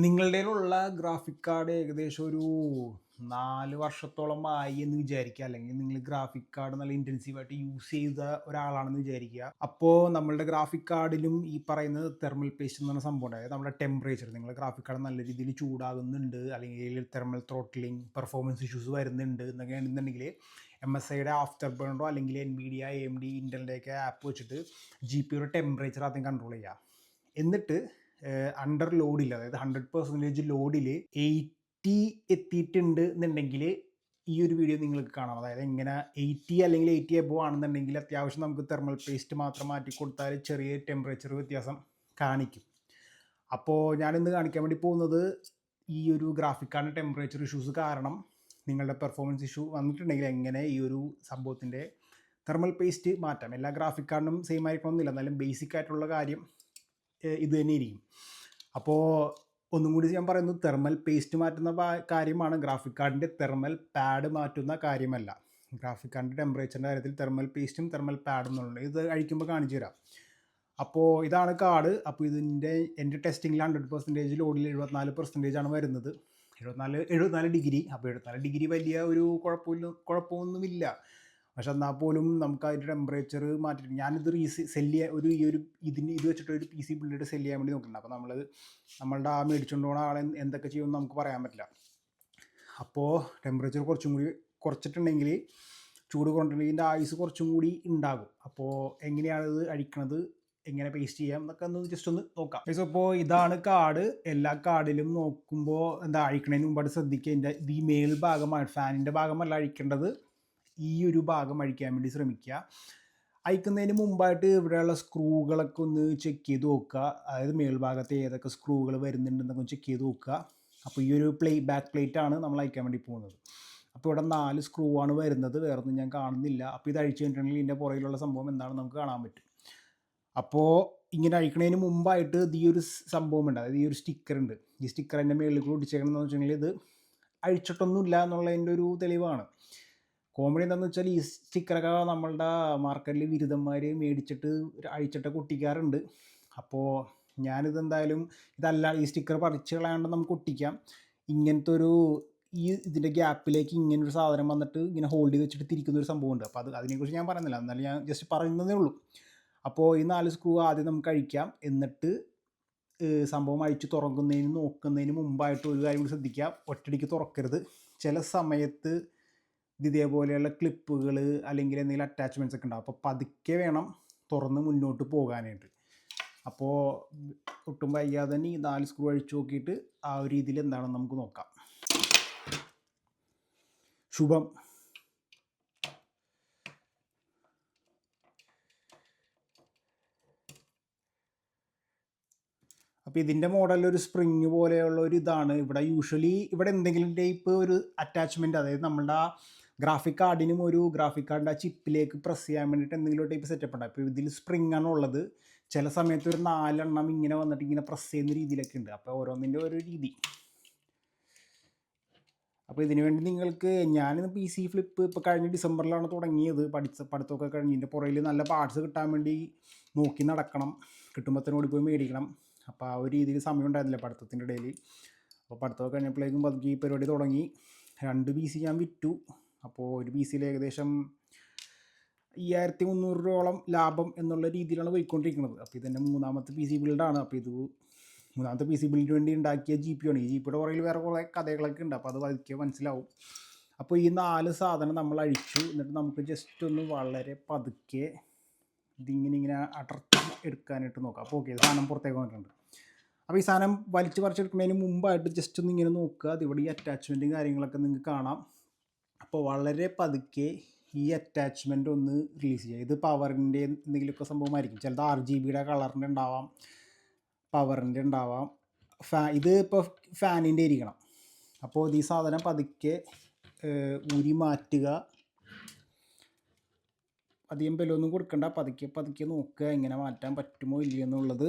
നിങ്ങളുടേലുള്ള graphic card ഏകദേശം ഒരു 4 വർഷത്തോളമായി എന്ന് വിചാരിക്കുക. അല്ലെങ്കിൽ നിങ്ങൾ ഗ്രാഫിക് കാർഡ് നല്ല ഇൻറ്റൻസീവായിട്ട് യൂസ് ചെയ്ത ഒരാളാണെന്ന് വിചാരിക്കുക. അപ്പോൾ നമ്മളുടെ ഗ്രാഫിക് കാർഡിലും ഈ പറയുന്നത് തെർമൽ പേസ്റ്റ് എന്ന് പറഞ്ഞ സംഭവമുണ്ട്. അതായത് നമ്മുടെ ടെമ്പറേച്ചർ നിങ്ങളുടെ ഗ്രാഫിക് കാർഡ് നല്ല രീതിയിൽ ചൂടാകുന്നുണ്ട്, അല്ലെങ്കിൽ തെർമൽ ത്രോട്ട്ലിംഗ്, പെർഫോമൻസ് ഇഷ്യൂസ് വരുന്നുണ്ട് എന്നൊക്കെയാണെന്നുണ്ടെങ്കിൽ MSIയുടെ ആഫ്റ്റർ ബേണറോ അല്ലെങ്കിൽ NVIDIA, AMD, ഇൻ്റലിൻ്റെയൊക്കെ ആപ്പ് വെച്ചിട്ട് GPUയുടെ ടെമ്പറേച്ചർ ആദ്യം കൺട്രോൾ ചെയ്യുക. എന്നിട്ട് അണ്ടർ ലോഡിൽ, അതായത് 100% ലോഡിൽ 80 എത്തിയിട്ടുണ്ട് എന്നുണ്ടെങ്കിൽ ഈ ഒരു വീഡിയോ നിങ്ങൾക്ക് കാണാം. അതായത് എങ്ങനെ 80 അല്ലെങ്കിൽ 80 എബോ ആണെന്നുണ്ടെങ്കിൽ അത്യാവശ്യം നമുക്ക് തെർമൽ പേസ്റ്റ് മാത്രം മാറ്റി കൊടുത്താൽ ചെറിയ ടെമ്പറേച്ചർ വ്യത്യാസം കാണിക്കും. അപ്പോൾ ഞാനിന്ന് കാണിക്കാൻ വേണ്ടി പോകുന്നത് ഈ ഒരു ഗ്രാഫിക് കാർഡിൻ്റെ ടെമ്പറേച്ചർ ഇഷ്യൂസ് കാരണം നിങ്ങളുടെ പെർഫോമൻസ് ഇഷ്യൂ വന്നിട്ടുണ്ടെങ്കിൽ എങ്ങനെ ഈ ഒരു സംഭവത്തിൻ്റെ തെർമൽ പേസ്റ്റ് മാറ്റാം. എല്ലാ ഗ്രാഫിക് കാർഡിനും സെയിം ആയിരിക്കണമെന്നില്ല, എന്നാലും ബേസിക് ആയിട്ടുള്ള കാര്യം ഇത് തന്നെ ഇരിക്കും. അപ്പോൾ ഒന്നും കൂടി ഞാൻ പറയുന്നത്, തെർമൽ പേസ്റ്റ് മാറ്റുന്ന കാര്യമാണ്, ഗ്രാഫിക് കാർഡിൻ്റെ തെർമൽ പാഡ് മാറ്റുന്ന കാര്യമല്ല. ഗ്രാഫിക് കാർഡിൻ്റെ ടെമ്പറേച്ചറിൻ്റെ കാര്യത്തിൽ തെർമൽ പേസ്റ്റും തെർമൽ പാഡും എന്നുള്ളത് ഇത് അഴിക്കുമ്പോൾ കാണിച്ചു തരാം. അപ്പോൾ ഇതാണ് കാർഡ്. അപ്പോൾ എൻ്റെ ടെസ്റ്റിങ്ങിൽ 100% ലോഡിൽ 74% ആണ് വരുന്നത്. 74 ഡിഗ്രി. അപ്പോൾ 74 ഡിഗ്രി വലിയ ഒരു കുഴപ്പമൊന്നുമില്ല. പക്ഷെ എന്നാൽ പോലും നമുക്ക് അതിൻ്റെ ടെമ്പറേച്ചർ മാറ്റിയിട്ട് ഞാനിത് സെല് ചെയ്യാൻ ഇത് വെച്ചിട്ട് ഒരു PC ബിൽഡ് സെല് ചെയ്യാൻ വേണ്ടി നോക്കുന്നുണ്ട്. അപ്പോൾ നമ്മളുടെ ആ മേടിച്ചുകൊണ്ട് പോകുന്ന ആളെ എന്തൊക്കെ ചെയ്യുമെന്ന് നമുക്ക് പറയാൻ പറ്റില്ല. അപ്പോൾ ടെമ്പറേച്ചർ കുറച്ചും കൂടി കുറച്ചിട്ടുണ്ടെങ്കിൽ, ചൂട് കുറഞ്ഞിട്ടുണ്ടെങ്കിൽ ഇതിൻ്റെ ആയുസ് കുറച്ചും കൂടി ഉണ്ടാകും. അപ്പോൾ എങ്ങനെയാണിത് അഴിക്കണത്, എങ്ങനെ പേസ്റ്റ് ചെയ്യാം എന്നൊക്കെ ജസ്റ്റ് ഒന്ന് നോക്കാം. അപ്പോൾ ഇതാണ് കാർഡ്. എല്ലാ കാർഡിലും നോക്കുമ്പോൾ അഴിക്കണതിന് മുമ്പായിട്ട് ശ്രദ്ധിക്കുക, ഈ മേൽ ഭാഗമാണ്, ഫാനിൻ്റെ ഭാഗമല്ല അഴിക്കേണ്ടത്, ഈ ഒരു ഭാഗം അഴിക്കാൻ വേണ്ടി ശ്രമിക്കുക. അഴിക്കുന്നതിന് മുമ്പായിട്ട് ഇവിടെയുള്ള സ്ക്രൂകളൊക്കെ ഒന്ന് ചെക്ക് ചെയ്ത് നോക്കുക. അതായത് മേൽഭാഗത്ത് ഏതൊക്കെ സ്ക്രൂകൾ വരുന്നുണ്ടെന്നൊക്കെ ചെക്ക് ചെയ്ത് നോക്കുക. അപ്പോൾ ഈ ഒരു ബാക്ക് പ്ലേറ്റ് ആണ് നമ്മൾ അഴിക്കാൻ വേണ്ടി പോകുന്നത്. അപ്പോൾ ഇവിടെ 4 സ്ക്രൂ ആണ് വരുന്നത്, വേറൊന്നും ഞാൻ കാണുന്നില്ല. അപ്പോൾ ഇത് അഴിച്ചു കഴിഞ്ഞിട്ടുണ്ടെങ്കിൽ ഇതിൻ്റെ പുറകിലുള്ള സംഭവം എന്താണെന്ന് നമുക്ക് കാണാൻ പറ്റും. അപ്പോൾ ഇങ്ങനെ അഴിക്കണതിന് മുമ്പായിട്ട് ഈ ഒരു സംഭവം ഉണ്ട്, അതായത് ഈ ഒരു സ്റ്റിക്കർ ഉണ്ട്. ഈ സ്റ്റിക്കർ എൻ്റെ മേളിൽ കൂടി ഒട്ടിച്ചേക്കണമെന്ന് വെച്ചിട്ടുണ്ടെങ്കിൽ ഇത് അഴിച്ചിട്ടൊന്നുമില്ല എന്നുള്ളതിൻ്റെ ഒരു തെളിവാണ്. കോമഡി എന്താണെന്ന് വെച്ചാൽ ഈ സ്റ്റിക്കറൊക്കെ നമ്മളുടെ മാർക്കറ്റിൽ ബിരുദന്മാർ മേടിച്ചിട്ട് അഴിച്ചിട്ടൊക്കെ ഒട്ടിക്കാറുണ്ട്. അപ്പോൾ ഞാനിതെന്തായാലും ഈ സ്റ്റിക്കർ പറിച്ച് കളയാണ്ട് നമുക്ക് ഒട്ടിക്കാം. ഇങ്ങനത്തെ ഇതിൻ്റെ ഗ്യാപ്പിലേക്ക് ഇങ്ങനൊരു സാധനം വന്നിട്ട് ഇങ്ങനെ ഹോൾഡ് ചെയ്ത് വെച്ചിട്ട് തിരിക്കുന്നൊരു സംഭവമുണ്ട്. അപ്പോൾ അതിനെക്കുറിച്ച് ഞാൻ പറയുന്നില്ല, എന്നാലും ഞാൻ ജസ്റ്റ് പറയുന്നതേ ഉള്ളൂ. അപ്പോൾ ഈ 4 സ്ക്രൂ ആദ്യം നമുക്ക് അഴിക്കാം. എന്നിട്ട് സംഭവം അഴിച്ച് നോക്കുന്നതിന് മുമ്പായിട്ട് ഒരു കാര്യം കൂടി ശ്രദ്ധിക്കാം, ഒറ്റയടിക്ക് തുറക്കരുത്. ചില സമയത്ത് ഇതേപോലെയുള്ള ക്ലിപ്പുകൾ അല്ലെങ്കിൽ എന്തെങ്കിലും അറ്റാച്ച്മെൻറ്റ്സ് ഒക്കെ ഉണ്ടാവും. അപ്പോൾ പതുക്കെ വേണം തുറന്ന് മുന്നോട്ട് പോകാനായിട്ട്. അപ്പോൾ ഒട്ടും വയ്യാതെ തന്നെ ഈ 4 സ്ക്രൂ അഴിച്ചു നോക്കിയിട്ട് ആ ഒരു രീതിയിൽ എന്താണെന്ന് നമുക്ക് നോക്കാം. ശുഭം. അപ്പോൾ ഇതിൻ്റെ മോഡൽ ഒരു സ്പ്രിങ് പോലെയുള്ള ഒരു ഇതാണ്. ഇവിടെ എന്തെങ്കിലും ടൈപ്പ് ഒരു അറ്റാച്ച്മെൻറ്റ്, അതായത് നമ്മളുടെ ഗ്രാഫിക് കാർഡിനും ഒരു ഗ്രാഫിക് കാർഡിൻ്റെ ആ ചിപ്പിലേക്ക് പ്രസ് ചെയ്യാൻ വേണ്ടിയിട്ട് എന്തെങ്കിലും ടൈപ്പ് സെറ്റപ്പ് ഉണ്ട്. അപ്പോൾ ഇതിൽ സ്പ്രിങ് ആണ് ഉള്ളത്. ചില സമയത്ത് ഒരു 4 എണ്ണം ഇങ്ങനെ വന്നിട്ട് ഇങ്ങനെ പ്രസ് ചെയ്യുന്ന രീതിയിലൊക്കെ ഉണ്ട്. അപ്പോൾ ഓരോന്നിൻ്റെ ഒരു രീതി. അപ്പോൾ ഇതിനു വേണ്ടി നിങ്ങൾക്ക്, ഞാനിന്ന് PC ഫ്ലിപ്പ് ഇപ്പോൾ കഴിഞ്ഞ ഡിസംബറിലാണ് തുടങ്ങിയത്. പഠിത്തമൊക്കെ കഴിഞ്ഞ് ഇതിൻ്റെ പുറകിൽ നല്ല പാർട്സ് കിട്ടാൻ വേണ്ടി നോക്കി നടക്കണം, കിട്ടുമ്പോഴത്തേനോട് പോയി മേടിക്കണം. അപ്പോൾ ആ ഒരു രീതിയിൽ സമയം ഉണ്ടായിരുന്നില്ല പഠിത്തത്തിൻ്റെ ഇടയിൽ. അപ്പോൾ പഠിത്തമൊക്കെ കഴിഞ്ഞപ്പോഴേക്കും പതുക്കെ ഈ പരിപാടി തുടങ്ങി. 2 PC ഞാൻ വിറ്റു. അപ്പോൾ ഒരു PCയിൽ ഏകദേശം 5300 രൂപയോളം ലാഭം എന്നുള്ള രീതിയിലാണ് പോയിക്കൊണ്ടിരിക്കുന്നത്. അപ്പോൾ ഇതെൻ്റെ 3ാമത്തെ PC ബിൽഡാണ്. അപ്പോൾ ഇത് 3ാമത്തെ PC ബിൽഡിന് വേണ്ടി ഉണ്ടാക്കിയ GPU ആണ്. ഈ GPUയുടെ പുറകിൽ വേറെ കുറേ കഥകളൊക്കെ ഉണ്ട്, അപ്പോൾ അത് വധിക്കുക മനസ്സിലാവും. അപ്പോൾ ഈ 4 സാധനം നമ്മൾ അഴിച്ചു. എന്നിട്ട് നമുക്ക് ജസ്റ്റ് ഒന്ന് വളരെ പതുക്കെ ഇതിങ്ങനെ അടർത്തി എടുക്കാനായിട്ട് നോക്കാം. അപ്പോൾ ഓക്കെ, സാധനം പുറത്തേക്ക് വന്നിട്ടുണ്ട്. അപ്പോൾ ഈ സാധനം വലിച്ച് പറിച്ചെടുക്കുന്നതിന് മുമ്പായിട്ട് ജസ്റ്റ് ഒന്ന് ഇങ്ങനെ നോക്കുക. അതിവിടെ ഈ അറ്റാച്ച്മെൻറ്റും കാര്യങ്ങളൊക്കെ നിങ്ങൾക്ക് കാണാം. അപ്പോൾ വളരെ പതുക്കെ ഈ അറ്റാച്ച്മെൻറ്റ് ഒന്ന് റിലീസ് ചെയ്യുക. ഇത് പവറിൻ്റെ എന്തെങ്കിലുമൊക്കെ സംഭവമായിരിക്കും. ചിലത് RGBയുടെ കളറിൻ്റെ ഉണ്ടാവാം, പവറിൻ്റെ ഉണ്ടാവാം. ഇത് ഇപ്പോൾ ഫാനിൻ്റെ ഇരിക്കണം. അപ്പോൾ ഈ സാധനം പതുക്കെ ഊരി മാറ്റുക. അധികം ബലമൊന്നും കൊടുക്കണ്ട, പതുക്കെ നോക്കുക എങ്ങനെ മാറ്റാൻ പറ്റുമോ ഇല്ലയോ എന്നുള്ളത്.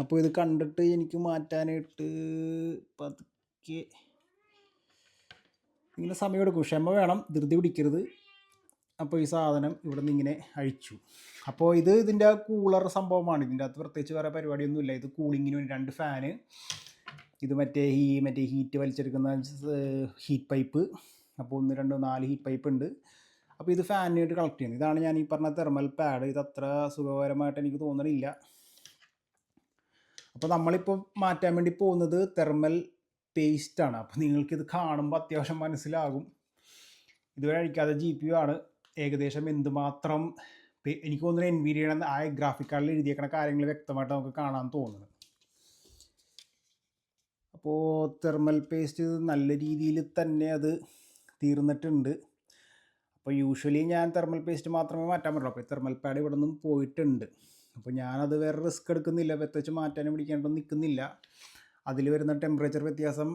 അപ്പോൾ ഇത് കണ്ടിട്ട് എനിക്ക് മാറ്റാനായിട്ട് പതുക്കെ ഇങ്ങനെ സമയമെടുക്കും, ക്ഷമ വേണം, ധൃതി പിടിക്കരുത്. അപ്പോൾ ഈ സാധനം ഇവിടെ നിന്ന് ഇങ്ങനെ അഴിച്ചു. അപ്പോൾ ഇതിൻ്റെ കൂളർ സംഭവമാണ്. ഇതിൻ്റെ അകത്ത് പ്രത്യേകിച്ച് വേറെ പരിപാടിയൊന്നുമില്ല. ഇത് കൂളിങ്ങിന് വേണ്ടി 2 ഫാന്, ഇത് മറ്റേ ഹീറ്റ് വലിച്ചെടുക്കുന്ന ഹീറ്റ് പൈപ്പ്. അപ്പോൾ 1 2 4 ഹീറ്റ് പൈപ്പ് ഉണ്ട്. അപ്പോൾ ഇത് ഫാനായിട്ട് കണക്ട് ചെയ്യുന്നത്. ഇതാണ് ഞാൻ ഈ പറഞ്ഞ തെർമൽ പാഡ്. ഇത് അത്ര സുഖകരമായിട്ട് എനിക്ക് തോന്നണില്ല. അപ്പോൾ നമ്മളിപ്പോൾ മാറ്റാൻ വേണ്ടി പോകുന്നത് തെർമൽ പേസ്റ്റാണ്. അപ്പോൾ നിങ്ങൾക്കിത് കാണുമ്പോൾ അത്യാവശ്യം മനസ്സിലാകും. ഇതുവരെ അഴിക്കാതെ GPU ആണ്. ഏകദേശം എന്തുമാത്രം എനിക്ക് തോന്നുന്നു NVIDIA ആ ഗ്രാഫിക് കാർഡിൽ എഴുതിയേക്കണ കാര്യങ്ങൾ വ്യക്തമായിട്ട് നമുക്ക് കാണാൻ തോന്നുന്നു. അപ്പോൾ തെർമൽ പേസ്റ്റ് നല്ല രീതിയിൽ തന്നെ അത് തീർന്നിട്ടുണ്ട്. അപ്പോൾ യൂഷ്വലി ഞാൻ തെർമൽ പേസ്റ്റ് മാത്രമേ മാറ്റാൻ പറ്റുള്ളൂ. അപ്പോൾ തെർമൽ പാഡ് ഇവിടെ നിന്നും പോയിട്ടുണ്ട്. അപ്പോൾ ഞാനത് വേറെ റിസ്ക് എടുക്കുന്നില്ല, പ്രത്യേകിച്ച് മാറ്റാനും പിടിക്കാനൊന്നും നിൽക്കുന്നില്ല. അതിൽ വരുന്ന ടെമ്പറേച്ചർ വ്യത്യാസം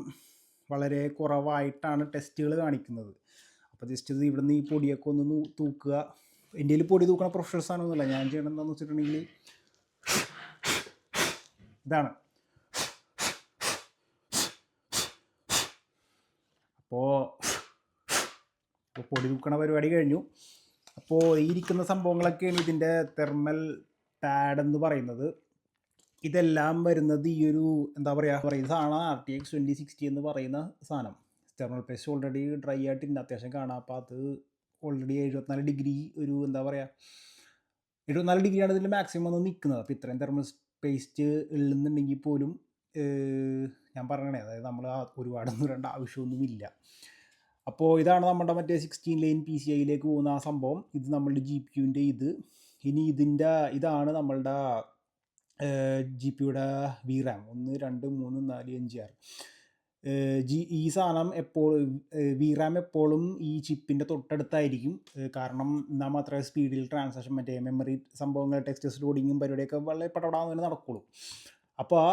വളരെ കുറവായിട്ടാണ് ടെസ്റ്റുകൾ കാണിക്കുന്നത്. അപ്പോൾ ജസ്റ്റ് ഇത് ഇവിടെ നിന്ന് ഈ പൊടിയൊക്കെ ഒന്ന് തൂക്കുക. എൻ്റെ കയ്യിൽ പൊടി തൂക്കണ പ്രൊഫഷണൽ സാധനമൊന്നുമില്ല. ഞാൻ ചെയ്യണം എന്താണെന്ന് വെച്ചിട്ടുണ്ടെങ്കിൽ ഇതാണ്. അപ്പോൾ പൊടി തൂക്കണ പരിപാടി കഴിഞ്ഞു. അപ്പോൾ ഈ ഇരിക്കുന്ന സംഭവങ്ങളൊക്കെയാണ് ഇതിൻ്റെ തെർമൽ പാഡ് എന്ന് പറയുന്നത്. ഇതെല്ലാം വരുന്നത് ഈ ഒരു എന്താ പറയുക സാധനം RTX 2060 എന്ന് പറയുന്ന സാധനം. തെർമൽ പേസ്റ്റ് ഓൾറെഡി ഡ്രൈ ആയിട്ട് ഇന്ന അത്യാവശ്യം കാണാം. അപ്പോൾ അത് ഓൾറെഡി 74 ഡിഗ്രി ഒരു എന്താ പറയുക 74 ഡിഗ്രിയാണ് ഇതിൻ്റെ മാക്സിമം ഒന്ന് നിൽക്കുന്നത്. അപ്പോൾ ഇത്രയും തെർമൽ പേസ്റ്റ് ഉള്ളുന്നുണ്ടെങ്കിൽ പോലും ഞാൻ പറയണേ, അതായത് നമ്മൾ ഒരുപാടൊന്നും ഇടേണ്ട ആവശ്യമൊന്നുമില്ല. അപ്പോൾ ഇതാണ് നമ്മുടെ മറ്റേ 16 ലൈൻ PCIയിലേക്ക് പോകുന്ന ആ സംഭവം. ഇത് നമ്മളുടെ GPUവിൻ്റെ ഇത്. ഇനി ഇതാണ് നമ്മളുടെ GPUയുടെ VRAM 1 2 3 4 5 6. ഈ സാധനം VRAM എപ്പോഴും ഈ ചിപ്പിൻ്റെ തൊട്ടടുത്തായിരിക്കും. കാരണം എന്നാൽ മാത്രമേ സ്പീഡിൽ ട്രാൻസാക്ഷൻ മറ്റേ മെമ്മറി സംഭവങ്ങൾ ടെക്സ്റ്റ് ലോഡിങ്ങും പരിപാടിയൊക്കെ വളരെ പടപടാന്ന് നടക്കുള്ളൂ. അപ്പോൾ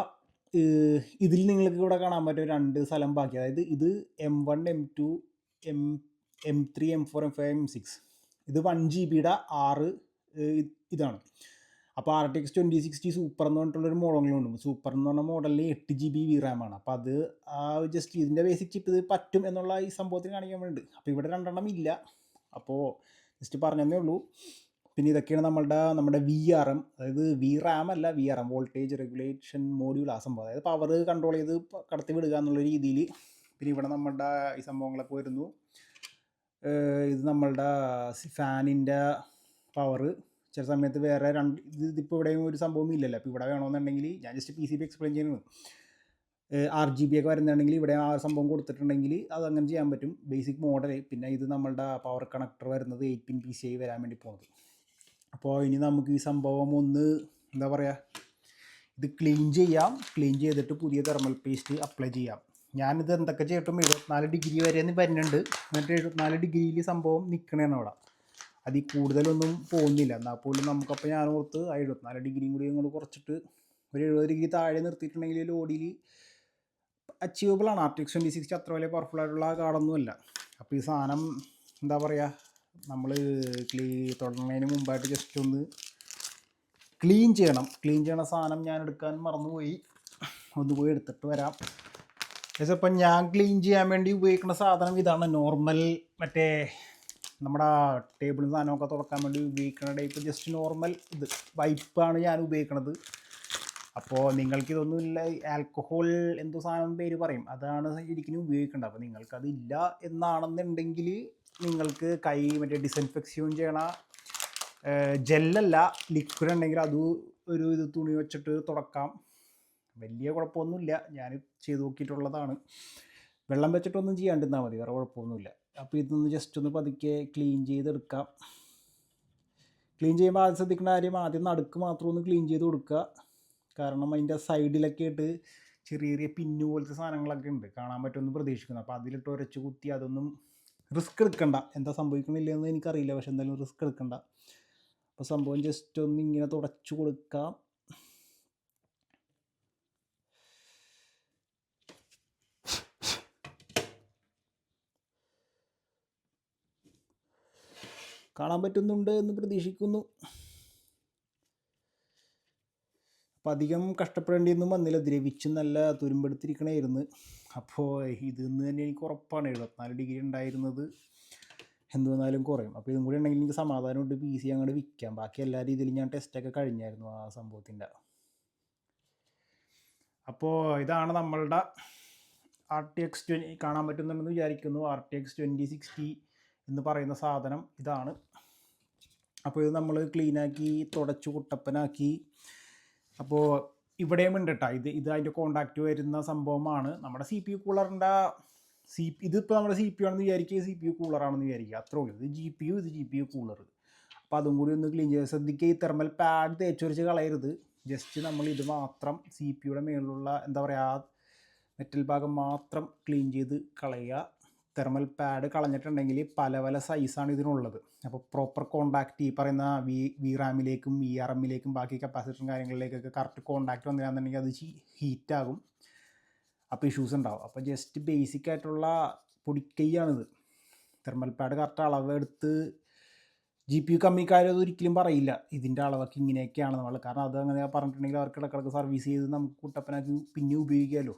ഇതിൽ നിങ്ങൾക്ക് ഇവിടെ കാണാൻ പറ്റും 2 സ്ഥലം ബാക്കി. അതായത് ഇത് M1 M2 M3 M4 M5 M6. ഇത് 1 GB 6 ഇതാണ്. അപ്പോൾ RTX 2060 സൂപ്പർ എന്ന് പറഞ്ഞിട്ടുള്ളൊരു മോഡലുണ്ട്. സൂപ്പർ എന്ന് പറഞ്ഞ മോഡലിൽ 8 GB VRAM ആണ്. അപ്പോൾ അത് ജസ്റ്റ് ഇതിൻ്റെ ബേസിക് ചിപ്പ് ഇത് പറ്റും എന്നുള്ള ഈ സംഭവത്തിന് കാണിക്കാൻ വേണ്ടി. അപ്പോൾ ഇവിടെ 2 എണ്ണം ഇല്ല. അപ്പോൾ ജസ്റ്റ് പറഞ്ഞതേ ഉള്ളൂ. പിന്നെ ഇതൊക്കെയാണ് നമ്മുടെ VRM, അതായത് VRAM അല്ല VRM, വോൾട്ടേജ് റെഗുലേഷൻ മോഡ്യൂൾ, ആ സംഭവം. അതായത് പവർ കൺട്രോൾ ചെയ്ത് കടത്തി വിടുക എന്നുള്ള രീതിയിൽ. പിന്നെ ഇവിടെ നമ്മുടെ ഈ സംഭവങ്ങളൊക്കെ വരുന്നു. ഇത് നമ്മളുടെ ഫാനിൻ്റെ പവർ. ചില സമയത്ത് വേറെ ഇതിപ്പോൾ ഇവിടെയും ഒരു സംഭവം ഇല്ലല്ലോ. അപ്പോൾ ഇവിടെ വേണമെന്നുണ്ടെങ്കിൽ ഞാൻ ജസ്റ്റ് PCB എക്സ്പ്ലെയിൻ ചെയ്യുന്നത്. RGB ഒക്കെ വരുന്നുണ്ടെങ്കിൽ ഇവിടെ ആ സംഭവം കൊടുത്തിട്ടുണ്ടെങ്കിൽ അത് അങ്ങനെ ചെയ്യാൻ പറ്റും. Basic model. പിന്നെ ഇത് നമ്മളുടെ പവർ കണക്ടർ വരുന്നത് 8 പിൻ PCI വരാൻ വേണ്ടി പോകുന്നത്. അപ്പോൾ ഇനി നമുക്ക് ഈ സംഭവം ഒന്ന് എന്താ പറയുക ഇത് ക്ലീൻ ചെയ്യാം. ക്ലീൻ ചെയ്തിട്ട് പുതിയ തെർമൽ പേസ്റ്റ് അപ്ലൈ ചെയ്യാം. ഞാനിത് എന്തൊക്കെ ചെയ്തിട്ടും 74 ഡിഗ്രി വരെ വരുന്നുണ്ട്. എന്നിട്ട് 74 ഡിഗ്രിയിൽ സംഭവം നിൽക്കണേന്ന് അവിടെ. അതിൽ കൂടുതലൊന്നും പോകുന്നില്ല. എന്നാൽ പോലും നമുക്കപ്പോൾ ഞാൻ ഓർത്ത് 74 ഡിഗ്രിയും കൂടി അങ്ങോട്ട് കുറച്ചിട്ട് ഒരു 70 ഡിഗ്രി താഴെ നിർത്തിയിട്ടുണ്ടെങ്കിൽ ലോഡിൽ അച്ചീവബിളാണ്. RTX 2060 അത്ര വലിയ പവർഫുൾ ആയിട്ടുള്ള കാർഡൊന്നുമല്ല. അപ്പോൾ ഈ സാധനം എന്താ പറയുക നമ്മൾ തുടങ്ങുന്നതിന് മുമ്പായിട്ട് ജസ്റ്റ് ഒന്ന് ക്ലീൻ ചെയ്യണം. ക്ലീൻ ചെയ്യണ സാധനം ഞാൻ എടുക്കാൻ മറന്നുപോയി. ഒന്ന് പോയി എടുത്തിട്ട് വരാം. പക്ഷേ ഇപ്പം ഞാൻ ക്ലീൻ ചെയ്യാൻ വേണ്ടി ഉപയോഗിക്കുന്ന സാധനം ഇതാണ്. നോർമൽ മറ്റേ നമ്മുടെ ടേബിൾ സാധനമൊക്കെ തുറക്കാൻ വേണ്ടി ഉപയോഗിക്കുന്ന ടൈപ്പ് ജസ്റ്റ് നോർമൽ ഇത് വൈപ്പാണ് ഞാൻ ഉപയോഗിക്കുന്നത്. അപ്പോൾ നിങ്ങൾക്കിതൊന്നുമില്ല ആൽക്കഹോൾ എന്തോ സാധനം പേര് പറയും, അതാണ് ശരിക്കും ഉപയോഗിക്കേണ്ടത്. അപ്പോൾ നിങ്ങൾക്കതില്ല എന്നാണെന്നുണ്ടെങ്കിൽ നിങ്ങൾക്ക് കൈ മറ്റേ ഡിസ്ഇൻഫെക്ഷൻ ചെയ്യണ ജെല്ലല്ല ലിക്വിഡ് ഉണ്ടെങ്കിൽ അത് ഇത് തുണി വെച്ചിട്ട് തുടക്കാം. വലിയ കുഴപ്പമൊന്നുമില്ല. ഞാൻ ചെയ്ത് നോക്കിയിട്ടുള്ളതാണ്. വെള്ളം വെച്ചിട്ടൊന്നും ചെയ്യാണ്ടിരുന്നാൽ മതി, വേറെ കുഴപ്പമൊന്നുമില്ല. അപ്പോൾ ഇതൊന്ന് ജസ്റ്റ് ഒന്ന് പതുക്കെ ക്ലീൻ ചെയ്തെടുക്കാം. ക്ലീൻ ചെയ്യുമ്പോൾ ആദ്യം ശ്രദ്ധിക്കുന്ന കാര്യം ആദ്യം നടുക്ക് മാത്രം ഒന്ന് ക്ലീൻ ചെയ്ത് കൊടുക്കുക. കാരണം അതിൻ്റെ സൈഡിലൊക്കെ ആയിട്ട് ചെറിയ ചെറിയ പിന്നു പോലത്തെ സാധനങ്ങളൊക്കെ ഉണ്ട്, കാണാൻ പറ്റുമെന്ന് പ്രതീക്ഷിക്കുന്നു. അപ്പോൾ അതിലിട്ട് ഉരച്ച് കുത്തി അതൊന്നും റിസ്ക് എടുക്കണ്ട. എന്താ സംഭവിക്കണില്ലെന്ന് എനിക്കറിയില്ല, പക്ഷെ എന്തായാലും റിസ്ക് എടുക്കണ്ട. അപ്പോൾ സംഭവം ജസ്റ്റ് ഒന്ന് ഇങ്ങനെ തുടച്ചു കൊടുക്കാം. കാണാൻ പറ്റുന്നുണ്ട് എന്ന് പ്രതീക്ഷിക്കുന്നു. അപ്പോൾ അധികം കഷ്ടപ്പെടേണ്ടിയൊന്നും വന്നില്ല. ദ്രവിച്ച് നല്ല തുരുമ്പെടുത്തിരിക്കണമായിരുന്നു. അപ്പോൾ ഇതെന്ന് തന്നെ എനിക്ക് ഉറപ്പാണ് 74 ഡിഗ്രി ഉണ്ടായിരുന്നത് എന്തുവന്നാലും കുറയും. അപ്പോൾ ഇതും കൂടി ഉണ്ടെങ്കിൽ എനിക്ക് സമാധാനമുണ്ട് PC അങ്ങോട്ട് വിൽക്കാം. ബാക്കി എല്ലാ രീതിയിലും ഞാൻ ടെസ്റ്റൊക്കെ കഴിഞ്ഞായിരുന്നു ആ സംഭവത്തിൻ്റെ. അപ്പോൾ ഇതാണ് നമ്മളുടെ RTX 20 കാണാൻ പറ്റുന്നുണ്ടെന്ന് വിചാരിക്കുന്നു. RTX 2060 എന്ന് പറയുന്ന സാധനം ഇതാണ്. അപ്പോൾ ഇത് നമ്മൾ ക്ലീനാക്കി തുടച്ച് കുട്ടപ്പനാക്കി. അപ്പോൾ ഇവിടെയും ഉണ്ട് കേട്ടോ, ഇത് അതിൻ്റെ കോണ്ടാക്റ്റ് വരുന്ന സംഭവമാണ്. നമ്മുടെ CPU കൂളറിൻ്റെ ഇതിപ്പോൾ നമ്മുടെ CPU ആണെന്ന് വിചാരിക്കുക, CPU കൂളറാണെന്ന് വിചാരിക്കുക, അത്രേ ഉള്ളൂ. ഇത് GPU, ഇത് GPU കൂളർ. അപ്പോൾ അതും കൂടി ഒന്ന് ക്ലീൻ ചെയ്യുക. ശ്രദ്ധിക്കുക, ഈ തെർമൽ പാഡ് തേച്ചൊരിച്ച് കളയരുത്. ജസ്റ്റ് നമ്മൾ ഇത് മാത്രം CPUയുടെ മേളിലുള്ള എന്താ പറയുക മെറ്റൽ ഭാഗം മാത്രം ക്ലീൻ ചെയ്ത് കളയുക. തെർമൽ പാഡ് കളഞ്ഞിട്ടുണ്ടെങ്കിൽ പല പല സൈസാണ് ഇതിനുള്ളത്. അപ്പോൾ പ്രോപ്പർ കോണ്ടാക്റ്റ് ഈ പറയുന്ന VRAM-ലേക്കും VRM-ലേക്കും ബാക്കി കപ്പാസിറ്ററും കാര്യങ്ങളിലേക്കൊക്കെ കറക്റ്റ് കോണ്ടാക്റ്റ് വന്നില്ലാന്നുണ്ടെങ്കിൽ അത് ഹീറ്റാകും. അപ്പോൾ ഇഷ്യൂസ് ഉണ്ടാവും. അപ്പോൾ ജസ്റ്റ് ബേസിക് ആയിട്ടുള്ള പൊടിക്കൈയാണിത്. തെർമൽ പാഡ് കറക്റ്റ് അളവെടുത്ത് GPU കമ്മിക്കാരും അത് ഒരിക്കലും പറയില്ല ഇതിൻ്റെ അളവൊക്കെ ഇങ്ങനെയൊക്കെയാണ് നമ്മൾ. കാരണം അത് അങ്ങനെ പറഞ്ഞിട്ടുണ്ടെങ്കിൽ അവർക്ക് ഇടക്കിടക്ക് സർവീസ് ചെയ്ത് നമുക്ക് കുട്ടപ്പനാക്കി പിന്നെ ഉപയോഗിക്കാമല്ലോ.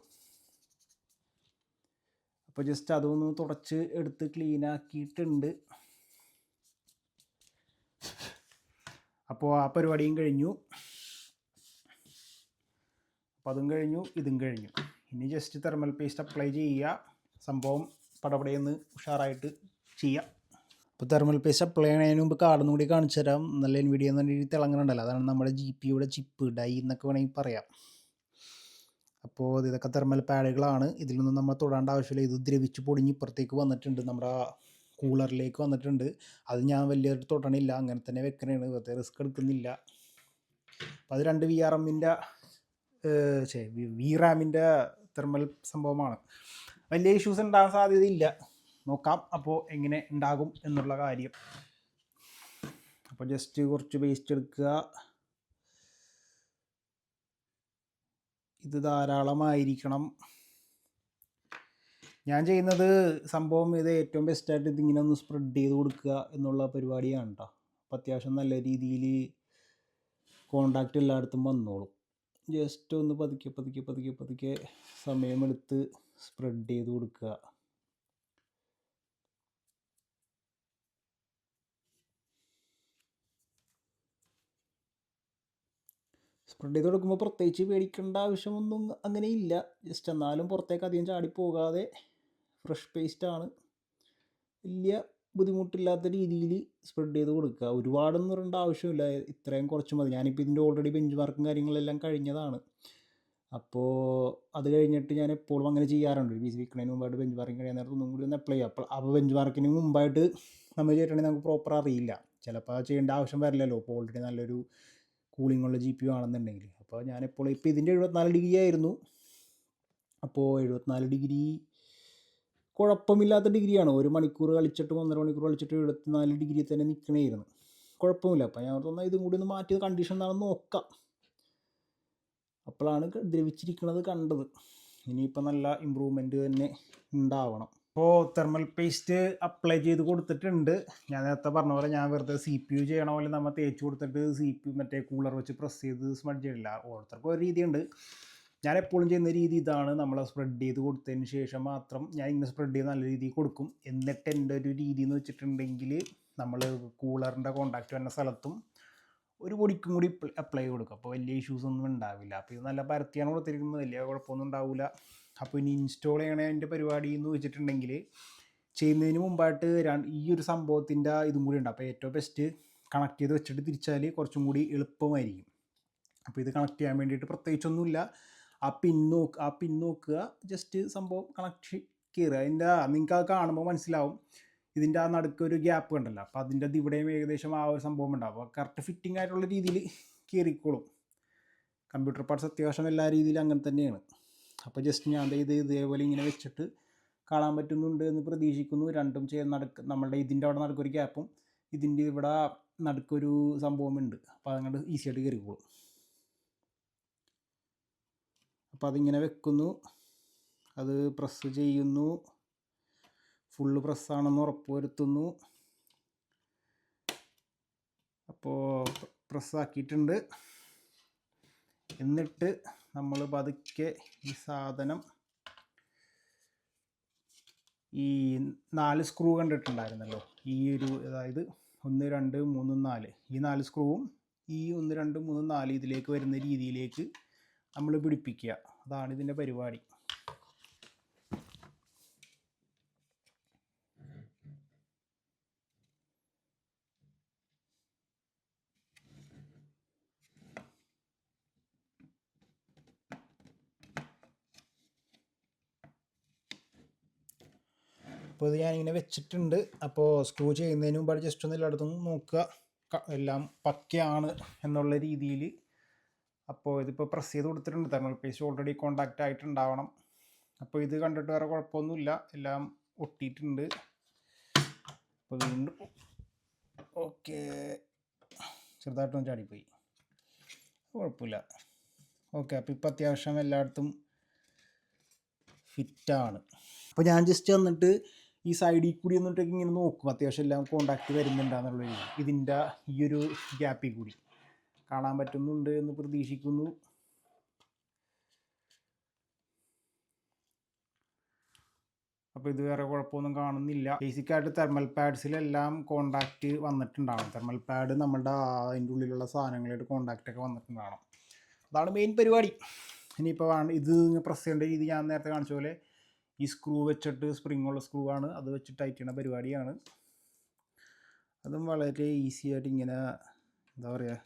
അപ്പോൾ ജസ്റ്റ് അതൊന്ന് തുടച്ച് എടുത്ത് ക്ലീൻ ആക്കിയിട്ടുണ്ട്. അപ്പോൾ ആ പരിപാടിയും കഴിഞ്ഞു. അപ്പോൾ അതും കഴിഞ്ഞു, ഇതും കഴിഞ്ഞു. ഇനി ജസ്റ്റ് തെർമൽ പേസ്റ്റ് അപ്ലൈ ചെയ്യുക. സംഭവം പടപടയെന്ന് ഉഷാറായിട്ട് ചെയ്യാം. അപ്പോൾ തെർമൽ പേസ്റ്റ് അപ്ലൈ ചെയ്യുന്നതിന് മുമ്പ് കാർഡൊന്നും കൂടി കാണിച്ചു തരാം. നല്ല NVIDIA എന്ന രീതിയിൽ തിളങ്ങുന്നുണ്ടല്ലോ, അതാണ് നമ്മുടെ GPUയുടെ ചിപ്പ്, ഡൈ എന്നൊക്കെ വേണമെങ്കിൽ പറയാം. അപ്പോൾ ഇതൊക്കെ തെർമൽ പാഡുകളാണ്. ഇതിലൊന്നും നമ്മൾ തൊടേണ്ട ആവശ്യമില്ല. ഇത് ദ്രവിച്ച് പൊടിഞ്ഞ് ഇപ്പുറത്തേക്ക് വന്നിട്ടുണ്ട്, നമ്മുടെ കൂളറിലേക്ക് വന്നിട്ടുണ്ട്. അത് ഞാൻ വലിയൊരു തൊടണില്ല, അങ്ങനെ തന്നെ വെക്കണേണ്, വെറുതെ റിസ്ക് എടുക്കുന്നില്ല. അപ്പോൾ അത് 2 VRAM-ൻ്റെ തെർമൽ സംഭവമാണ്. വലിയ ഇഷ്യൂസ് ഉണ്ടാകാൻ സാധ്യതയില്ല. നോക്കാം അപ്പോൾ എങ്ങനെ ഉണ്ടാകും എന്നുള്ള കാര്യം. അപ്പോൾ ജസ്റ്റ് കുറച്ച് പേസ്റ്റ് എടുക്കുക. ഇത് ധാരാളമായിരിക്കണം. ഞാൻ ചെയ്യുന്നത് സംഭവം ഇത് ഏറ്റവും ബെസ്റ്റായിട്ട് ഇതിങ്ങനെ ഒന്ന് സ്പ്രെഡ് ചെയ്ത് കൊടുക്കുക എന്നുള്ള പരിപാടിയാണ് കേട്ടോ. അപ്പോൾ അത്യാവശ്യം നല്ല രീതിയിൽ കോണ്ടാക്റ്റ് എല്ലായിടത്തും വന്നോളും. ജസ്റ്റ് ഒന്ന് പതുക്കെ പതുക്കെ പതുക്കെ പതുക്കെ സമയമെടുത്ത് സ്പ്രെഡ് ചെയ്ത് കൊടുക്കുക. സ്പ്രെഡ് ചെയ്ത് കൊടുക്കുമ്പോൾ പ്രത്യേകിച്ച് പേടിക്കേണ്ട ആവശ്യമൊന്നും അങ്ങനെ ഇല്ല. ജസ്റ്റ് എന്നാലും പുറത്തേക്ക് അധികം ചാടിപ്പോകാതെ ഫ്രഷ് പേസ്റ്റാണ്, വലിയ ബുദ്ധിമുട്ടില്ലാത്ത രീതിയിൽ സ്പ്രെഡ് ചെയ്ത് കൊടുക്കുക. ഒരുപാടൊന്നും വരേണ്ട ആവശ്യമില്ല, ഇത്രയും കുറച്ച് മതി. ഞാനിപ്പോൾ ഇതിൻ്റെ ഓൾറെഡി ബെഞ്ച് മാർക്കും കാര്യങ്ങളെല്ലാം കഴിഞ്ഞതാണ്. അപ്പോൾ അത് കഴിഞ്ഞിട്ട് ഞാൻ എപ്പോഴും അങ്ങനെ ചെയ്യാറുണ്ട്. PC വിൽക്കുന്നതിന് മുമ്പായിട്ട് ബെഞ്ച് മാർക്കിങ് കഴിയാൻ നേരത്തെ ഒന്നും കൂടി ഒന്ന് അപ്ലൈ ചെയ്യാം. അപ്പോൾ ബെഞ്ച് മാർക്കിന് മുമ്പായിട്ട് നമ്മൾ ചെയ്തിട്ടുണ്ടെങ്കിൽ നമുക്ക് പ്രോപ്പർ അറിയില്ല, ചിലപ്പോൾ ചെയ്യേണ്ട ആവശ്യം വരില്ലല്ലോ. അപ്പോൾ ഓൾറെഡി നല്ലൊരു കൂളിംഗ് ഉള്ള GPU ആണെന്നുണ്ടെങ്കിൽ. അപ്പോൾ ഞാനെപ്പോഴും ഇപ്പോൾ ഇതിൻ്റെ 74 ഡിഗ്രി ആയിരുന്നു. അപ്പോൾ 74 ഡിഗ്രി കുഴപ്പമില്ലാത്ത ഡിഗ്രിയാണ്. 1 മണിക്കൂർ കളിച്ചിട്ടും 1.5 മണിക്കൂർ കളിച്ചിട്ടും 74 ഡിഗ്രി തന്നെ നിൽക്കണമായിരുന്നു, കുഴപ്പമില്ല. അപ്പോൾ ഞാൻ തോന്നുന്നത് ഇതും കൂടി ഒന്ന് മാറ്റിയത് കണ്ടീഷൻ എന്താണെന്ന് നോക്കാം. അപ്പോഴാണ് ദ്രവിച്ചിരിക്കുന്നത് കണ്ടത്. ഇനിയിപ്പോൾ നല്ല ഇമ്പ്രൂവ്മെൻറ്റ് തന്നെ ഉണ്ടാവണം. അപ്പോൾ തെർമൽ പേസ്റ്റ് അപ്ലൈ ചെയ്ത് കൊടുത്തിട്ടുണ്ട്. ഞാൻ നേരത്തെ പറഞ്ഞ പോലെ ഞാൻ വെറുതെ CPU ചെയ്യണ പോലെ നമ്മൾ തേച്ച് കൊടുത്തിട്ട് CPU മറ്റേ കൂളർ വെച്ച് പ്രസ് ചെയ്ത് സ്മഡ് ചെയ്യില്ല. ഓരോരുത്തർക്കും ഒരു രീതിയുണ്ട്. ഞാൻ എപ്പോഴും ചെയ്യുന്ന രീതി ഇതാണ്. നമ്മൾ സ്പ്രെഡ് ചെയ്ത് കൊടുത്തതിന് ശേഷം മാത്രം ഞാൻ ഇങ്ങനെ സ്പ്രെഡ് ചെയ്ത് നല്ല രീതിയിൽ കൊടുക്കും. എന്നിട്ട് എൻ്റെ ഒരു രീതി എന്ന് വെച്ചിട്ടുണ്ടെങ്കിൽ നമ്മൾ കൂളറിൻ്റെ കോണ്ടാക്റ്റ് വരുന്ന സ്ഥലത്തും ഒരു പൊടിക്കും കൂടി അപ്ലൈ ചെയ്ത് കൊടുക്കും. അപ്പോൾ വലിയ ഇഷ്യൂസ് ഒന്നും ഉണ്ടാവില്ല. അപ്പോൾ ഇത് നല്ല പരത്തിയാണ് കൊടുത്തിരിക്കുന്നത്, വലിയ കുഴപ്പമൊന്നും ഉണ്ടാവില്ല. അപ്പോൾ ഇനി ഇൻസ്റ്റാൾ ചെയ്യണതിൻ്റെ പരിപാടി എന്ന് വെച്ചിട്ടുണ്ടെങ്കിൽ ചെയ്യുന്നതിന് മുമ്പായിട്ട് ഈ ഒരു സംഭവത്തിൻ്റെ ഇതും കൂടി ഉണ്ട്. അപ്പോൾ ഏറ്റവും ബെസ്റ്റ് കണക്ട് ചെയ്ത് വെച്ചിട്ട് തിരിച്ചാൽ കുറച്ചും കൂടി എളുപ്പമായിരിക്കും. അപ്പോൾ ഇത് കണക്ട് ചെയ്യാൻ വേണ്ടിയിട്ട് പ്രത്യേകിച്ചൊന്നുമില്ല. ആ പിൻ നോക്കുക, ജസ്റ്റ് സംഭവം കണക്ഷൻ കയറുക. അതിൻ്റെ നിങ്ങൾക്ക് അത് കാണുമ്പോൾ മനസ്സിലാവും, ഇതിൻ്റെ ആ നടുക്കൊരു ഗ്യാപ്പ് കണ്ടല്ലോ. അപ്പോൾ അതിൻ്റെ ഇവിടെയും ഏകദേശം ആ ഒരു സംഭവം ഉണ്ടാവും. അപ്പോൾ കറക്റ്റ് ഫിറ്റിംഗ് ആയിട്ടുള്ള രീതിയിൽ കയറിക്കോളും. കമ്പ്യൂട്ടർ പാർട്സ് അത്യാവശ്യം എല്ലാ രീതിയിലും അങ്ങനെ തന്നെയാണ്. അപ്പോൾ ജസ്റ്റ് ഞാൻ ഇതേപോലെ ഇങ്ങനെ വെച്ചിട്ട് കാണാൻ പറ്റുന്നുണ്ട് എന്ന് പ്രതീക്ഷിക്കുന്നു. രണ്ടും നമ്മളുടെ ഇതിൻ്റെ അവിടെ നടുക്കൊരു ഗ്യാപ്പും ഇതിൻ്റെ ഇവിടെ നടുക്കൊരു സംഭവമുണ്ട്. അപ്പോൾ അതങ്ങോട്ട് ഈസി ആയിട്ട് കയറിക്കോളും. അപ്പോൾ അതിങ്ങനെ വെക്കുന്നു, അത് പ്രസ് ചെയ്യുന്നു, ഫുള്ള് പ്രസ്സാണെന്ന് ഉറപ്പ് വരുത്തുന്നു. അപ്പോൾ പ്രസ്സാക്കിയിട്ടുണ്ട്. എന്നിട്ട് നമ്മൾ പതുക്കെ ഈ സാധനം ഈ 4 സ്ക്രൂ കണ്ടിട്ടുണ്ടായിരുന്നല്ലോ, ഈ ഒരു അതായത് 1 2 3 4 ഈ 4 സ്ക്രൂവും ഈ 1 2 3 4 ഇതിലേക്ക് വരുന്ന രീതിയിലേക്ക് നമ്മൾ പിടിപ്പിക്കുക. അതാണ് ഇതിൻ്റെ പരിപാടി. അപ്പോൾ ഇത് ഞാനിങ്ങനെ വെച്ചിട്ടുണ്ട്. അപ്പോൾ സ്ക്രൂ ചെയ്യുന്നതിന് മുമ്പ് ജസ്റ്റ് ഒന്ന് എല്ലായിടത്തും നോക്കുക എല്ലാം പക്കയാണ് എന്നുള്ള രീതിയിൽ. അപ്പോൾ ഇതിപ്പോൾ പ്രസ് ചെയ്ത് കൊടുത്തിട്ടുണ്ട്. തെർമൽ പേസ്റ്റ് ഓൾറെഡി കോണ്ടാക്റ്റ് ആയിട്ടുണ്ടാവണം. അപ്പോൾ ഇത് കണ്ടിട്ട് വേറെ കുഴപ്പമൊന്നുമില്ല, എല്ലാം ഒട്ടിയിട്ടുണ്ട്. അപ്പോൾ വീണ്ടും ഓക്കെ, ചെറുതായിട്ടൊന്നും ചാടിപ്പോയി, കുഴപ്പമില്ല. ഓക്കെ, അപ്പോൾ ഇപ്പോൾ അത്യാവശ്യം എല്ലായിടത്തും ഫിറ്റാണ്. അപ്പോൾ ഞാൻ ജസ്റ്റ് വന്നിട്ട് ഈ സൈഡിൽ കൂടി വന്നിട്ട് ഇങ്ങനെ നോക്കും അത്യാവശ്യം എല്ലാം കോണ്ടാക്റ്റ് വരുന്നുണ്ടാന്നുള്ള രീതി. ഇതിൻ്റെ ഈ ഒരു ഗ്യാപ്പിൽ കൂടി കാണാൻ പറ്റുന്നുണ്ട് എന്ന് പ്രതീക്ഷിക്കുന്നു. അപ്പോൾ ഇത് വേറെ കുഴപ്പമൊന്നും കാണുന്നില്ല. ബേസിക്കായിട്ട് തെർമൽ പാഡ്സിലെല്ലാം കോണ്ടാക്റ്റ് വന്നിട്ടുണ്ടാകും. തെർമൽ പാഡ് നമ്മളുടെ അതിൻ്റെ ഉള്ളിലുള്ള സാധനങ്ങളായിട്ട് കോണ്ടാക്റ്റൊക്കെ വന്നിട്ടുണ്ടാകണം. അതാണ് മെയിൻ പരിപാടി. ഇനിയിപ്പോൾ ഇത് പ്രസ് ചെയ്യേണ്ട രീതി ഞാൻ നേരത്തെ കാണിച്ച പോലെ ഈ സ്ക്രൂ വെച്ചിട്ട്, സ്പ്രിങ്ങുള്ള സ്ക്രൂ ആണ്, അത് വെച്ച് ടൈറ്റ് ചെയ്യുന്ന പരിപാടിയാണ്. അതും വളരെ ഈസി ആയിട്ട് ഇങ്ങനെ എന്താ പറയുക,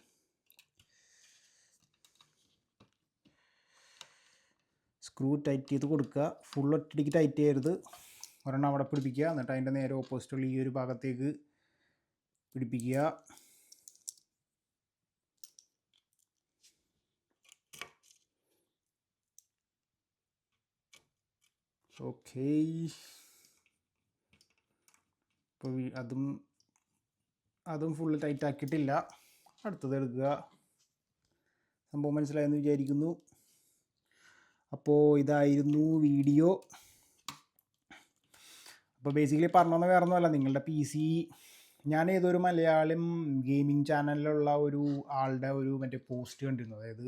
സ്ക്രൂ ടൈറ്റ് ചെയ്ത് കൊടുക്കുക. ഫുൾ ഒറ്റയ്ക്ക് ടൈറ്റ് ചെയ്യരുത്, ഒരെണ്ണം അവിടെ പിടിപ്പിക്കുക, എന്നിട്ട് അതിൻ്റെ നേരെ ഓപ്പോസിറ്റുള്ള ഈ ഒരു ഭാഗത്തേക്ക് പിടിപ്പിക്കുക. ഓക്കേ, ഇപ്പോൾ അതും ഫുള്ള് ടൈറ്റ് ആക്കിയിട്ടില്ല. അടുത്തത് എടുക്കുക. സംഭവം മനസ്സിലായെന്ന് വിചാരിക്കുന്നു. അപ്പോൾ ഇതായിരുന്നു വീഡിയോ. അപ്പോൾ ബേസിക്കലി പറഞ്ഞൊന്നും വേറെ ഒന്നുമല്ല, നിങ്ങളുടെ PC, ഞാൻ ഏതൊരു മലയാളം ഗെയിമിംഗ് ചാനലിലുള്ള ഒരു ആളുടെ ഒരു മറ്റേ പോസ്റ്റ് കണ്ടിരുന്നു. അതായത്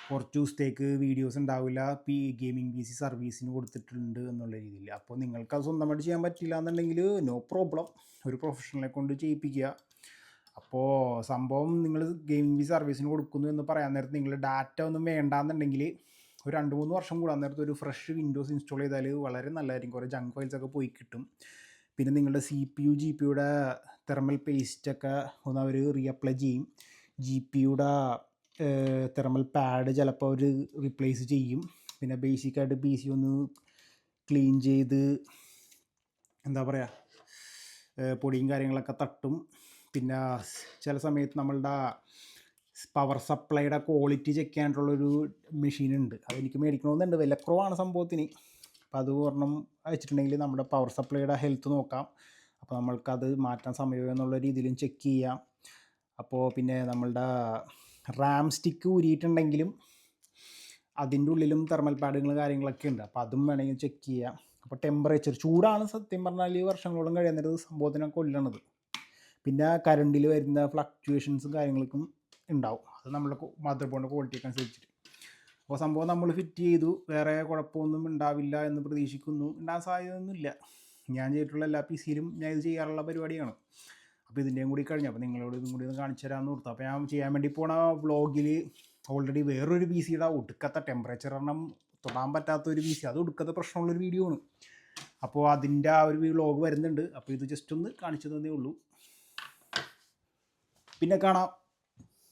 കുറച്ച് ദിവസത്തേക്ക് വീഡിയോസ് ഉണ്ടാവില്ല, ഗെയിമിംഗ് PC സർവീസിന് കൊടുത്തിട്ടുണ്ട് എന്നുള്ള രീതിയിൽ. അപ്പോൾ നിങ്ങൾക്കത് സ്വന്തമായിട്ട് ചെയ്യാൻ പറ്റില്ല എന്നുണ്ടെങ്കിൽ നോ പ്രോബ്ലം, ഒരു പ്രൊഫഷണലെ കൊണ്ട് ചെയ്യിപ്പിക്കുക. അപ്പോൾ സംഭവം നിങ്ങൾ ഗെയിമിംഗ് PC സർവീസിന് കൊടുക്കുന്നു എന്ന് പറയാൻ നേരത്ത് നിങ്ങൾ ഡാറ്റ ഒന്നും വേണ്ടാന്നുണ്ടെങ്കിൽ ഒരു 2-3 വർഷം കൂടാൻ നേരത്ത് ഒരു ഫ്രഷ് വിൻഡോസ് ഇൻസ്റ്റാൾ ചെയ്താൽ വളരെ നല്ലതായിരിക്കും. കുറേ ജങ്ക് ഫയൽസൊക്കെ പോയി കിട്ടും. പിന്നെ നിങ്ങളുടെ CPU GPUയുടെ തെർമൽ പേസ്റ്റൊക്കെ ഒന്ന് അവർ റീഅപ്ലൈ ചെയ്യും. GPUയുടെ തെർമൽ പാഡ് ചിലപ്പോൾ അവർ റീപ്ലേസ് ചെയ്യും. പിന്നെ ബേസിക്കായിട്ട് PC ഒന്ന് ക്ലീൻ ചെയ്ത് എന്താ പറയുക, പൊടിയും കാര്യങ്ങളൊക്കെ തട്ടും. പിന്നെ ചില സമയത്ത് നമ്മളുടെ പവർ സപ്ലൈയുടെ ക്വാളിറ്റി ചെക്ക് ചെയ്യാനായിട്ടുള്ളൊരു മെഷീനുണ്ട്, അതെനിക്ക് മേടിക്കണമെന്നുണ്ട്. വില കുറവാണ് സംഭവത്തിന്. അപ്പോൾ അത് ഒരെണ്ണം വെച്ചിട്ടുണ്ടെങ്കിൽ നമ്മുടെ പവർ സപ്ലൈയുടെ ഹെൽത്ത് നോക്കാം. അപ്പോൾ നമ്മൾക്കത് മാറ്റാൻ സമയം എന്നുള്ള രീതിയിലും ചെക്ക് ചെയ്യാം. അപ്പോൾ പിന്നെ നമ്മളുടെ റാം സ്റ്റിക്ക് ഊരിയിട്ടുണ്ടെങ്കിലും അതിൻ്റെ ഉള്ളിലും തെർമൽ പാഡുകൾ കാര്യങ്ങളൊക്കെ ഉണ്ട്, അപ്പോൾ അതും വേണമെങ്കിൽ ചെക്ക് ചെയ്യാം. അപ്പോൾ ടെമ്പറേച്ചർ ചൂടാണ് സത്യം പറഞ്ഞാൽ വർഷങ്ങളോളം കഴിയുന്നത് സംഭവത്തിനെ കൊല്ലണത്. പിന്നെ കറണ്ടിൽ വരുന്ന ഫ്ലക്ച്വേഷൻസും കാര്യങ്ങൾക്കും ഉണ്ടാവും, അത് നമ്മുടെ മദർ ബോർഡിൻ്റെ ക്വാളിറ്റിയൊക്കെ അനുസരിച്ചിട്ട്. അപ്പോൾ സംഭവം നമ്മൾ ഫിറ്റ് ചെയ്തു, വേറെ കുഴപ്പമൊന്നും ഉണ്ടാവില്ല എന്ന് പ്രതീക്ഷിക്കുന്നു. ഉണ്ടാകാൻ സാധ്യതയൊന്നുമില്ല. ഞാൻ ചെയ്തിട്ടുള്ള എല്ലാ PCയിലും ഞാൻ ഇത് ചെയ്യാറുള്ള പരിപാടിയാണ്. അപ്പോൾ ഇതിൻ്റെയും കൂടി കഴിഞ്ഞു. അപ്പോൾ നിങ്ങളോട് ഇതും കൂടി ഒന്ന് കാണിച്ചു തരാമെന്ന് ഓർത്തു. അപ്പോൾ ഞാൻ ചെയ്യാൻ വേണ്ടി പോണ വ്ളോഗിൽ ഓൾറെഡി വേറൊരു PCയുടെ ഒടുക്കത്തെ ടെമ്പറേച്ചർ എണ്ണം തൊടാൻ പറ്റാത്തൊരു PC, അത് ഒടുക്കത്തെ പ്രശ്നമുള്ളൊരു വീഡിയോ ആണ്. അപ്പോൾ അതിൻ്റെ ആ ഒരു വ്ളോഗ് വരുന്നുണ്ട്. അപ്പോൾ ഇത് ജസ്റ്റ് ഒന്ന് കാണിച്ചു തന്നേ ഉള്ളൂ. പിന്നെ കാണാം.